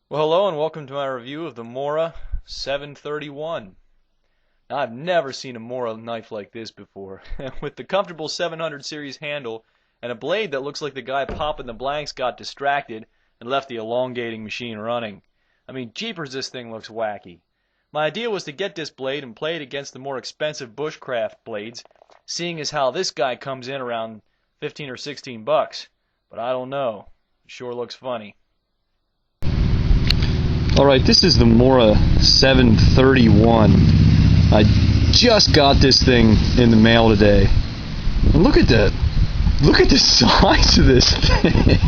Well, hello and welcome to my review of the Mora 731. Now, I've never seen a Mora knife like this before. With the comfortable 700 series handle and a blade that looks like the guy popping the blanks got distracted and left the elongating machine running. I mean, jeepers, this thing looks wacky. My idea was to get this blade and play it against the more expensive bushcraft blades, seeing as how this guy comes in around 15 or 16 bucks. But I don't know. It sure looks funny. Alright, this is the Mora 731. I just got this thing in the mail today. And look at that. Look at the size of this thing.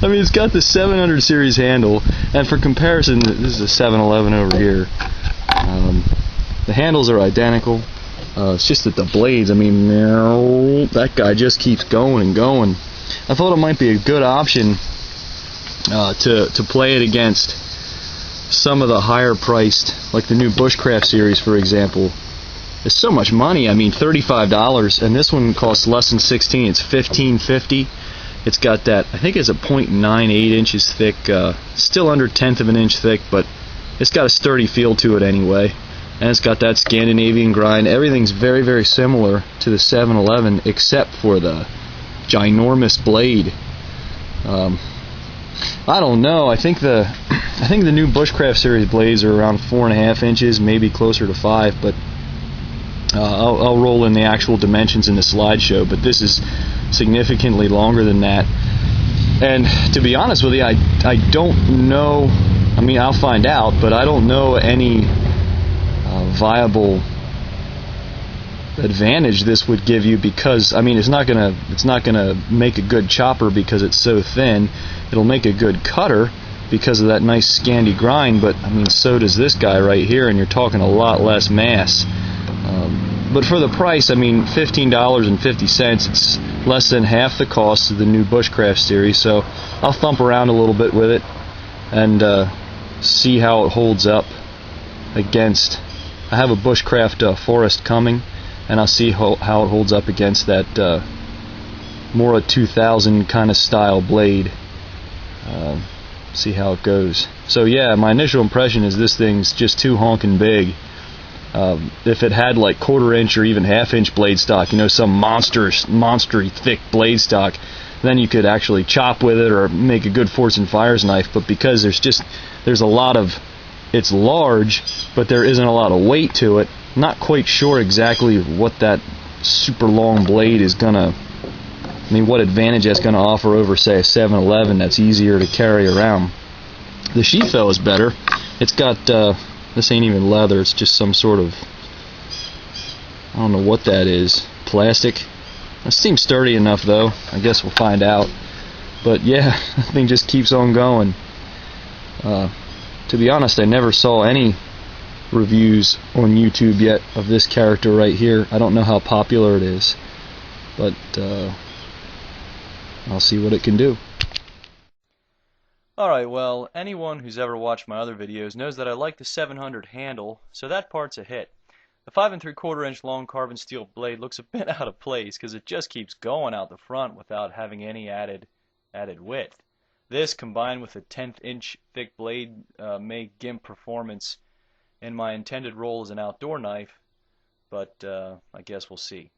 I mean, it's got the 700 series handle, and for comparison, this is a 711 over here. The handles are identical. It's just that the blades, I mean, that guy just keeps going and going. I thought it might be a good option to play it against some of the higher priced, like the new Bushcraft series, for example. It's so much money. I mean, $35, and this one costs less than 16. It's $15.50. It's got that, I think it's a 0.98 inches thick, still under 1/10 of an inch thick, but it's got a sturdy feel to it anyway. And it's got that Scandinavian grind. Everything's very, very similar to the 711, except for the ginormous blade. I don't know. I think the new Bushcraft series blades are around 4.5 inches, maybe closer to 5. But I'll roll in the actual dimensions in the slideshow. But this is significantly longer than that. And to be honest with you, I don't know. I mean, I'll find out, but I don't know any viable advantage this would give you, because I mean it's not gonna make a good chopper because it's so thin. It'll make a good cutter because of that nice Scandi grind, but I mean so does this guy right here, and you're talking a lot less mass. But for the price, I mean $15.50, it's less than half the cost of the new Bushcraft series. So I'll thump around a little bit with it and see how it holds up against. I have a Bushcraft Forest coming, and I'll see how it holds up against that Mora 2000 kind of style blade. See how it goes. So yeah, my initial impression is this thing's just too honking big. If it had like 1/4 inch or even 1/2 inch blade stock, you know, some monstery thick blade stock, then you could actually chop with it or make a good Force and Fires knife. But because there's a lot of, it's large, but there isn't a lot of weight to it. Not quite sure exactly what that super long blade is gonna, I mean, what advantage that's gonna offer over, say, a 711 that's easier to carry around. The sheath though is better. It's got this ain't even leather. It's just some sort of, I don't know what that is. Plastic. It seems sturdy enough though. I guess we'll find out. But yeah, the thing just keeps on going. To be honest, I never saw any reviews on YouTube yet of this character right here. I don't know how popular it is, but I'll see what it can do. Alright, well, anyone who's ever watched my other videos knows that I like the 700 handle, so that part's a hit. The 5 3/4 inch long carbon steel blade looks a bit out of place because it just keeps going out the front without having any added width. This, combined with a 1/10 inch thick blade, may gimp performance in my intended role as an outdoor knife, but I guess we'll see.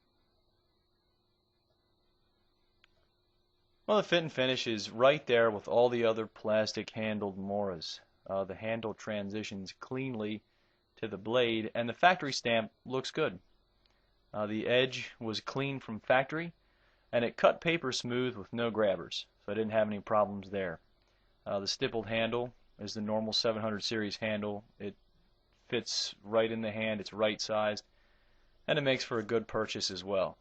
Well, the fit and finish is right there with all the other plastic handled Moras. The handle transitions cleanly to the blade, and the factory stamp looks good. The edge was clean from factory, and it cut paper smooth with no grabbers, so I didn't have any problems there. The stippled handle is the normal 700 series handle. It fits right in the hand, it's right sized, and it makes for a good purchase as well.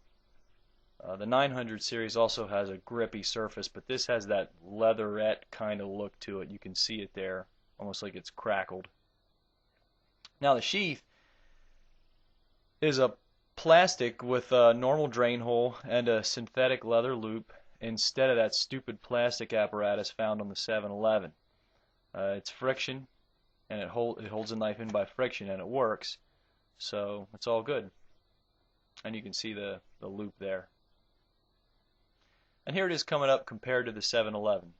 The 900 series also has a grippy surface, but this has that leatherette kind of look to it. You can see it there, almost like it's crackled. Now the sheath is a plastic with a normal drain hole and a synthetic leather loop instead of that stupid plastic apparatus found on the 711. It's friction, and it holds the knife in by friction, and it works, so it's all good. And you can see the loop there. And here it is coming up compared to the 711.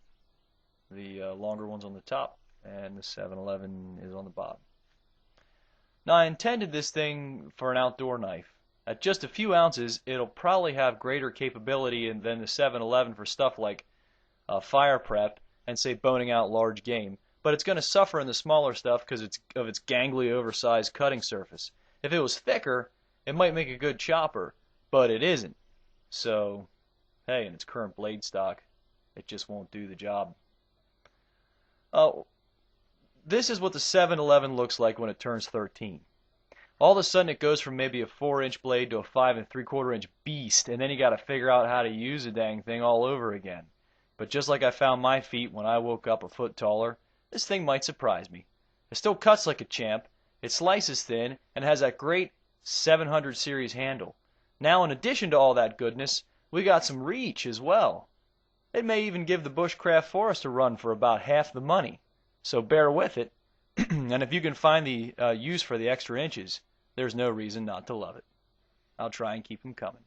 The longer one's on the top and the 711 is on the bottom. Now I intended this thing for an outdoor knife. At just a few ounces, it'll probably have greater capability than the 711 for stuff like fire prep and say boning out large game, but it's going to suffer in the smaller stuff because of its gangly, oversized cutting surface. If it was thicker, it might make a good chopper, but it isn't. So, hey, in its current blade stock, it just won't do the job. This is what the 711 looks like when it turns 13. All of a sudden it goes from maybe a 4-inch blade to a 5 3/4 inch beast, and then you got to figure out how to use the dang thing all over again. But just like I found my feet when I woke up a foot taller, this thing might surprise me. It still cuts like a champ, it slices thin, and has that great 700 series handle. Now in addition to all that goodness, we got some reach as well. It may even give the bushcraft forest a run for about half the money. So bear with it, and if you can find the use for the extra inches, there's no reason not to love it. I'll try and keep them coming.